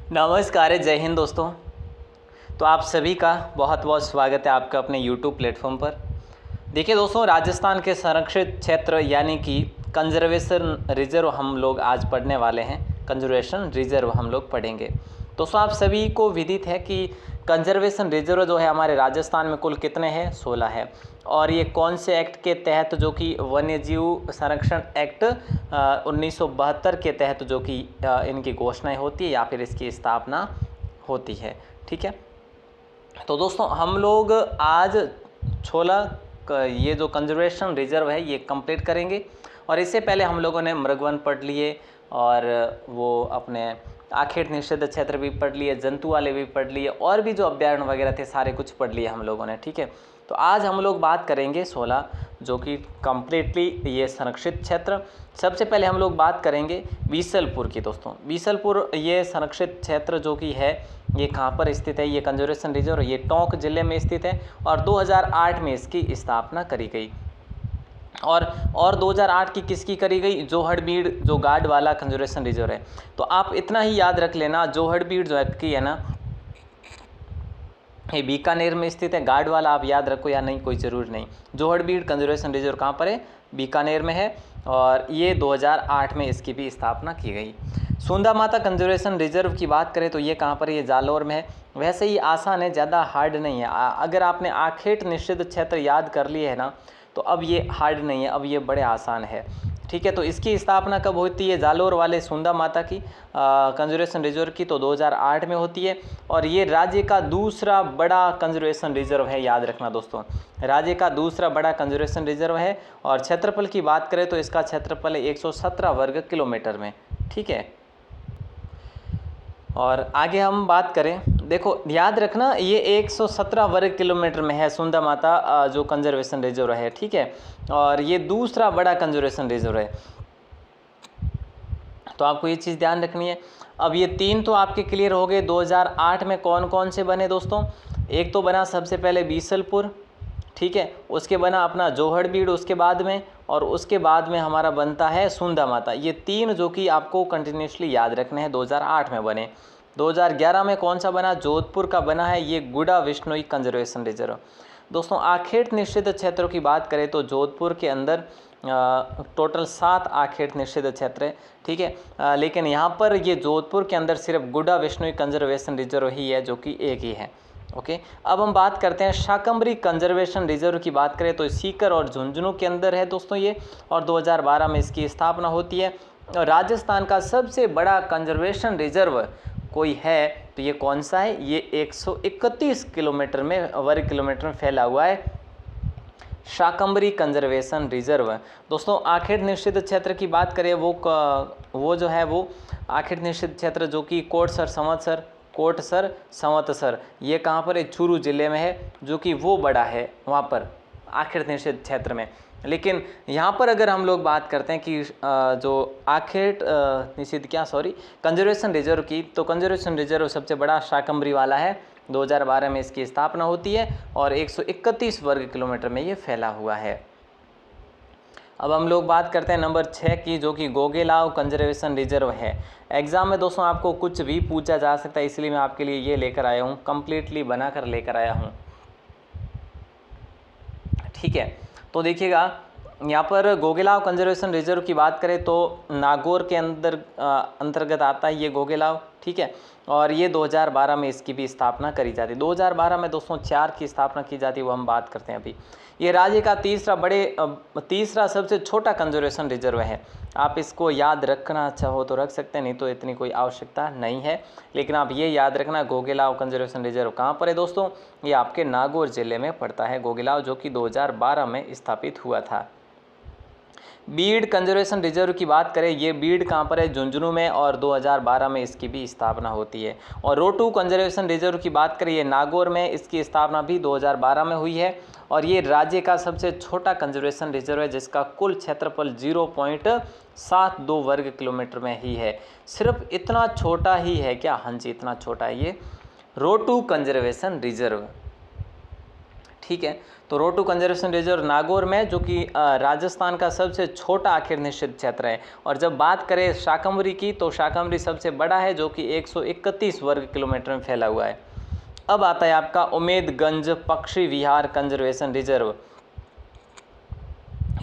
नमस्कार, जय हिंद दोस्तों। तो आप सभी का बहुत बहुत स्वागत है आपका अपने YouTube प्लेटफॉर्म पर। देखिए दोस्तों, राजस्थान के संरक्षित क्षेत्र यानी कि कंजर्वेशन रिजर्व हम लोग आज पढ़ने वाले हैं। कंजर्वेशन रिजर्व हम लोग पढ़ेंगे। दोस्तों, आप सभी को विदित है कि कंजर्वेशन रिजर्व जो है हमारे राजस्थान में कुल कितने हैं? 16 है। और ये कौन से एक्ट के तहत, जो कि वन्यजीव संरक्षण एक्ट 1972 के तहत जो कि इनकी घोषणाएं होती है या फिर इसकी स्थापना होती है। ठीक है, तो दोस्तों हम लोग आज 16 ये जो कंजर्वेशन रिजर्व है ये कंप्लीट करेंगे। और इससे पहले हम लोगों ने मृगवन पढ़ लिए और वो अपने आखेट निषिद्ध क्षेत्र भी पढ़ लिए, जंतु वाले भी पढ़ लिए, और भी जो अभ्यारण्य वगैरह थे सारे कुछ पढ़ लिए हम लोगों ने। ठीक है, तो आज हम लोग बात करेंगे 16 जो कि कम्प्लीटली ये संरक्षित क्षेत्र। सबसे पहले हम लोग बात करेंगे बीसलपुर की। दोस्तों, बीसलपुर ये संरक्षित क्षेत्र जो कि है ये कहाँ पर स्थित है? ये कंजर्वेशन रिजर्व ये टोंक जिले में स्थित है और 2008 में इसकी स्थापना करी गई। और 2008 की किसकी करी गई? जोहड़बीड़ जो गार्ड वाला कंजर्वेशन रिजर्व है। तो आप इतना ही याद रख लेना, जोहड़बीड़ जो की है ना ये बीकानेर में स्थित है। गार्ड वाला आप याद रखो या नहीं कोई ज़रूर नहीं। जोहड़बीड़ कंजर्वेशन रिजर्व कहाँ पर है? बीकानेर में है और ये 2008 में इसकी भी स्थापना की गई। सुंदा माता कंजर्वेशन रिजर्व की बात करें तो ये कहाँ पर है? ये जालौर में है। वैसे ही आसान है, ज़्यादा हार्ड नहीं है। अगर आपने आखेट निषिद्ध क्षेत्र याद कर लिए है ना तो अब ये हार्ड नहीं है, अब ये बड़े आसान है। ठीक है, तो इसकी स्थापना कब होती है? जालौर वाले सुंदा माता की कंजर्वेशन रिजर्व की तो 2008 में होती है। और ये राज्य का दूसरा बड़ा कंजर्वेशन रिजर्व है, याद रखना दोस्तों, राज्य का दूसरा बड़ा कंजर्वेशन रिजर्व है। और क्षेत्रफल की बात करें तो इसका क्षेत्रफल है 117 वर्ग किलोमीटर में। ठीक है, और आगे हम बात करें, देखो याद रखना ये 117 वर्ग किलोमीटर में है सुंदा माता जो कंजर्वेशन रिजर्व है। ठीक है, और ये दूसरा बड़ा कंजर्वेशन रिजर्व है, तो आपको ये चीज़ ध्यान रखनी है। अब ये तीन तो आपके क्लियर हो गए। 2008 में कौन कौन से बने दोस्तों? एक तो बना सबसे पहले बीसलपुर, ठीक है, उसके बना अपना जोहड़बीड़ उसके बाद में, और उसके बाद में हमारा बनता है सुंदा माता। ये तीन जो कि आपको कंटिन्यूसली याद रखने हैं 2008 में बने। 2011 में कौन सा बना? जोधपुर का बना है ये गुडा विश्नोई कंजर्वेशन रिजर्व। दोस्तों, आखेट निषिद्ध क्षेत्रों की बात करें तो जोधपुर के अंदर टोटल 7 आखेट निषिद्ध क्षेत्र है। ठीक है, लेकिन यहाँ पर ये जोधपुर के अंदर सिर्फ गुडा विश्नोई कंजर्वेशन रिजर्व ही है जो कि एक ही है। ओके, अब हम बात करते हैं शाकंभरी कंजर्वेशन रिजर्व की बात करें तो सीकर और झुंझुनू के अंदर है दोस्तों ये, और 2012 में इसकी स्थापना होती है। और राजस्थान का सबसे बड़ा कंजर्वेशन रिजर्व कोई है तो ये कौन सा है? ये 131 किलोमीटर में वर्ग किलोमीटर में फैला हुआ है शाकंभरी कंजर्वेशन रिजर्व। दोस्तों, आखेट निषिद्ध क्षेत्र की बात करें वो जो है वो आखेट निषिद्ध क्षेत्र जो कि कोटसर संवतसर ये कहाँ पर है? चूरू जिले में है, जो कि वो बड़ा है वहाँ पर आखेट निषिद्ध क्षेत्र में। लेकिन यहाँ पर अगर हम लोग बात करते हैं कि जो आखेट निषिद्ध कंजर्वेशन रिजर्व की, तो कंजर्वेशन रिजर्व सबसे बड़ा शाकंभरी वाला है। 2012 में इसकी स्थापना होती है और 131 वर्ग किलोमीटर में ये फैला हुआ है। अब हम लोग बात करते हैं नंबर 6 की, जो कि गोगेलाव कंजर्वेशन रिजर्व है। एग्जाम में दोस्तों आपको कुछ भी पूछा जा सकता है, इसलिए मैं आपके लिए ये लेकर आया हूँ, कंप्लीटली बना कर लेकर आया हूँ। ठीक है, तो देखिएगा यहाँ पर गोगेलाव कंजर्वेशन रिजर्व की बात करें तो नागौर के अंतर्गत आता है ये गोगेलाव। ठीक है, और ये 2012 में इसकी भी स्थापना करी जाती है। 2012 में दोस्तों 4 की स्थापना की जाती है, वो हम बात करते हैं अभी। ये राज्य का तीसरा सबसे छोटा कंजर्वेशन रिजर्व है। आप इसको याद रखना चाहो तो रख सकते हैं, नहीं तो इतनी कोई आवश्यकता नहीं है। लेकिन आप ये याद रखना गोगेलाव कंजर्वेशन रिजर्व कहाँ पर है दोस्तों? ये आपके नागौर जिले में पड़ता है गोगेलाव, जो कि 2012 में स्थापित हुआ था। बीड़ कंजर्वेशन रिजर्व की बात करें, ये बीड़ कहाँ पर है? झुंझुनू में, और 2012 में इसकी भी स्थापना होती है। और रोटू कंजर्वेशन रिजर्व की बात करें, ये नागौर में, इसकी स्थापना भी 2012 में हुई है। और ये राज्य का सबसे छोटा कंजर्वेशन रिजर्व है, जिसका कुल क्षेत्रफल 0.72 वर्ग किलोमीटर में ही है। सिर्फ इतना छोटा ही है क्या? हाँ जी, इतना छोटा है ये रोटू कंजर्वेशन रिजर्व। ठीक है। तो रोटू कंजर्वेशन रिजर्व नागौर में, जो कि राजस्थान का सबसे छोटा आखिर निश्चित क्षेत्र है। और जब बात करें शाकंभरी की, तो शाकंभरी सबसे बड़ा है, जो कि 131 वर्ग किलोमीटर में फैला हुआ है। अब आता है आपका उमेदगंज पक्षी विहार कंजर्वेशन रिजर्व।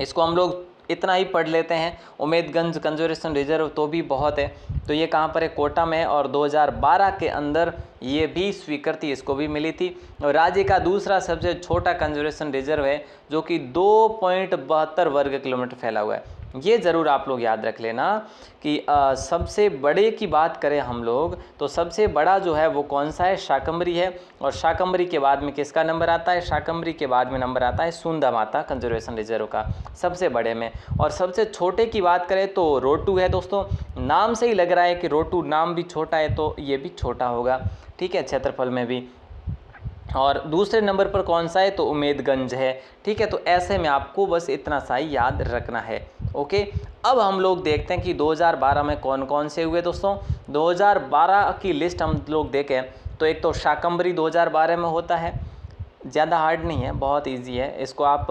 इसको हम लोग इतना ही पढ़ लेते हैं, उमेदगंज कंजर्वेशन रिजर्व तो भी बहुत है। तो ये कहाँ पर है? कोटा में। और 2012 के अंदर ये भी स्वीकृति इसको भी मिली थी। और राज्य का दूसरा सबसे छोटा कंजर्वेशन रिजर्व है, जो कि 2.72 वर्ग किलोमीटर फैला हुआ है। ये ज़रूर आप लोग याद रख लेना कि सबसे बड़े की बात करें हम लोग, तो सबसे बड़ा जो है वो कौन सा है? शाकंभरी है। और शाकंभरी के बाद में किसका नंबर आता है? शाकंभरी के बाद में नंबर आता है सुंदा माता कंजर्वेशन रिजर्व का, सबसे बड़े में। और सबसे छोटे की बात करें तो रोटू है दोस्तों। नाम से ही लग रहा है कि रोटू नाम भी छोटा है, तो ये भी छोटा होगा, ठीक है, क्षेत्रफल में भी। और दूसरे नंबर पर कौन सा है? तो उमेदगंज है, ठीक है। तो ऐसे में आपको बस इतना सा ही याद रखना है, ओके। अब हम लोग देखते हैं कि 2012 में कौन कौन से हुए दोस्तों। 2012 की लिस्ट हम लोग देखें तो एक तो शाकंभरी 2012 में होता है, ज़्यादा हार्ड नहीं है, बहुत इजी है, इसको आप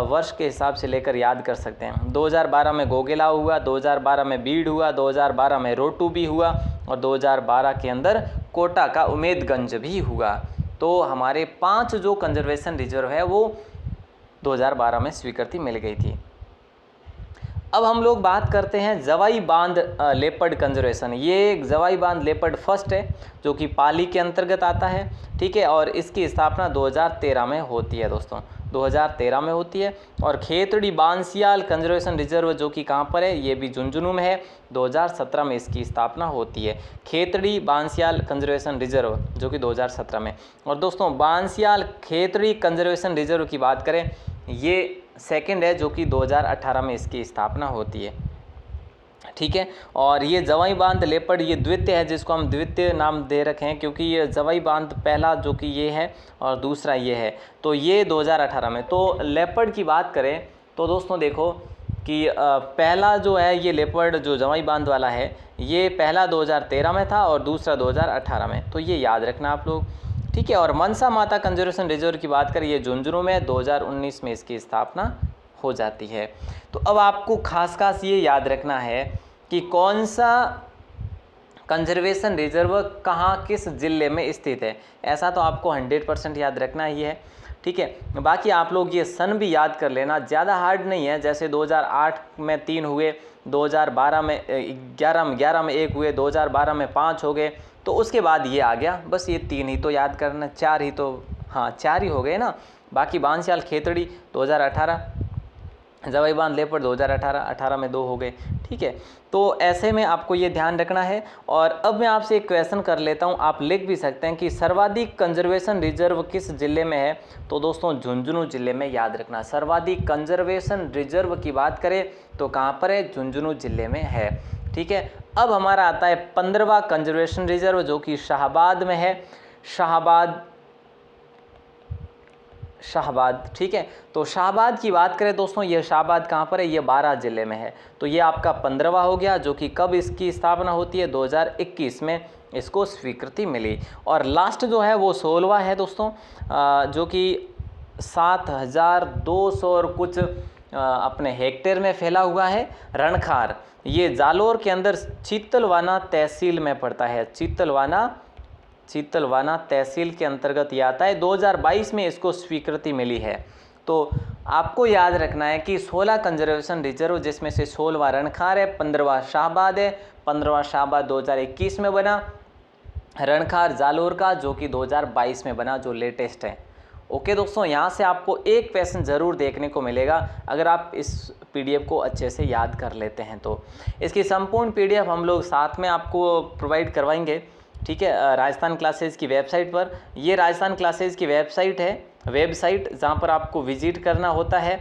वर्ष के हिसाब से लेकर याद कर सकते हैं। 2012 में गोगेला हुआ, 2012 में बीड़ हुआ, 2012 में रोटू भी हुआ, और 2012 के अंदर कोटा का उमेदगंज भी हुआ। तो हमारे 5 जो कंजर्वेशन रिजर्व है वो 2012 में स्वीकृति मिल गई थी। अब हम लोग बात करते हैं जवाई बांध लेपर्ड कंजर्वेशन। ये जवाई बांध लेपर्ड फर्स्ट है, जो कि पाली के अंतर्गत आता है, ठीक है। और इसकी स्थापना 2013 में होती है दोस्तों, 2013 में होती है। और खेतड़ी बांसियाल कंजर्वेशन रिजर्व, जो कि कहाँ पर है? ये भी झुंझुनू में है, 2017 में इसकी स्थापना होती है। खेतड़ी बांसियाल कंजर्वेशन रिजर्व, जो कि 2017 में। और दोस्तों बांसियाल खेतड़ी कंजर्वेशन रिजर्व की बात करें, ये सेकंड है, जो कि 2018 में इसकी स्थापना होती है, ठीक है। और ये जवाई बांध लेपर्ड ये द्वितीय है, जिसको हम द्वितीय नाम दे रखे हैं, क्योंकि ये जवाई बांध पहला जो कि ये है और दूसरा ये है, तो ये 2018 में। तो लेपर्ड की बात करें तो दोस्तों देखो कि पहला जो है ये लेपर्ड जो जवाई बांध वाला है, ये पहला 2013 में था और दूसरा 2018 में, तो ये याद रखना आप लोग, ठीक है। और मनसा माता कंजर्वेशन रिजर्व की बात करें, ये झुंझुनू में 2019 में इसकी स्थापना हो जाती है। तो अब आपको खास ये याद रखना है कि कौन सा कंजर्वेशन रिजर्व कहाँ किस ज़िले में स्थित है, ऐसा तो आपको 100% याद रखना ही है, ठीक है। बाकी आप लोग ये सन भी याद कर लेना, ज़्यादा हार्ड नहीं है। जैसे 2008 में 3 हुए, 2012 में 11 में 1 हुए, 2012 में 5 हो गए, तो उसके बाद ये आ गया। बस ये 3 ही तो याद करना, 4 ही तो, हाँ 4 ही हो गए ना। बाकी बांसियाल खेतड़ी 2018, जवाई बांध लेपर्ड 2018, 18 में 2 हो गए, ठीक है। तो ऐसे में आपको ये ध्यान रखना है। और अब मैं आपसे एक क्वेश्चन कर लेता हूँ, आप लिख भी सकते हैं कि सर्वाधिक कंजर्वेशन रिजर्व किस जिले में है। तो दोस्तों झुंझुनू जिले में, याद रखना। सर्वाधिक कंजर्वेशन रिजर्व की बात करें तो कहाँ पर है? झुंझुनू जिले में है, ठीक है। अब हमारा आता है 15वां कंजर्वेशन रिजर्व, जो कि शाहबाद में है, शाहबाद, ठीक है। तो शाहबाद की बात करें दोस्तों, ये शाहबाद कहाँ पर है? ये 12 जिले में है। तो ये आपका 15वां हो गया, जो कि कब इसकी स्थापना होती है? 2021 में इसको स्वीकृति मिली। और लास्ट जो है वो 16वां है दोस्तों, जो कि 7,200 और कुछ अपने हेक्टेयर में फैला हुआ है, रणखार। ये जालोर के अंदर चीतलवाना तहसील में पड़ता है, चीतलवाना तहसील के अंतर्गत ये आता है। 2022 में इसको स्वीकृति मिली है। तो आपको याद रखना है कि 16 कंजर्वेशन रिजर्व, जिसमें से 16वां रणखार है, 15वां शाहबाद है। 15वां शाहबाद 2021 में बना, रणखार जालोर का जो कि 2022 में बना, जो लेटेस्ट है। ओके दोस्तों, यहाँ से आपको एक क्वेश्चन ज़रूर देखने को मिलेगा अगर आप इस पीडीएफ को अच्छे से याद कर लेते हैं तो। इसकी संपूर्ण पीडीएफ हम लोग साथ में आपको प्रोवाइड करवाएंगे, ठीक है, राजस्थान क्लासेज की वेबसाइट पर। ये राजस्थान क्लासेज की वेबसाइट है, जहाँ पर आपको विजिट करना होता है।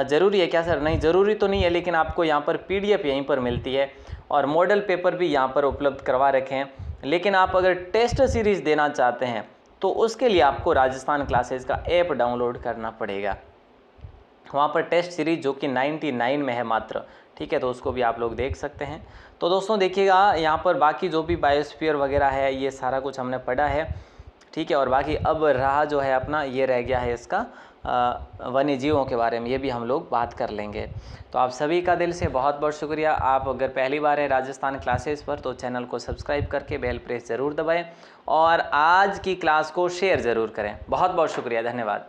ज़रूरी है क्या सर? नहीं, ज़रूरी तो नहीं है, लेकिन आपको यहाँ पर पीडीएफ यहीं पर मिलती है और मॉडल पेपर भी यहाँ पर उपलब्ध करवा रखे हैं। लेकिन आप अगर टेस्ट सीरीज़ देना चाहते हैं तो उसके लिए आपको राजस्थान क्लासेज का ऐप डाउनलोड करना पड़ेगा। वहाँ पर टेस्ट सीरीज जो कि 99 में है मात्र, ठीक है, तो उसको भी आप लोग देख सकते हैं। तो दोस्तों देखिएगा, यहाँ पर बाकी जो भी बायोस्फीयर वगैरह है ये सारा कुछ हमने पढ़ा है, ठीक है। और बाकी अब रहा जो है अपना ये रह गया है इसका वन्य जीवों के बारे में, ये भी हम लोग बात कर लेंगे। तो आप सभी का दिल से बहुत बहुत शुक्रिया। आप अगर पहली बार हैं राजस्थान क्लासेस पर तो चैनल को सब्सक्राइब करके बेल प्रेस ज़रूर दबाएं और आज की क्लास को शेयर ज़रूर करें। बहुत बहुत शुक्रिया, धन्यवाद।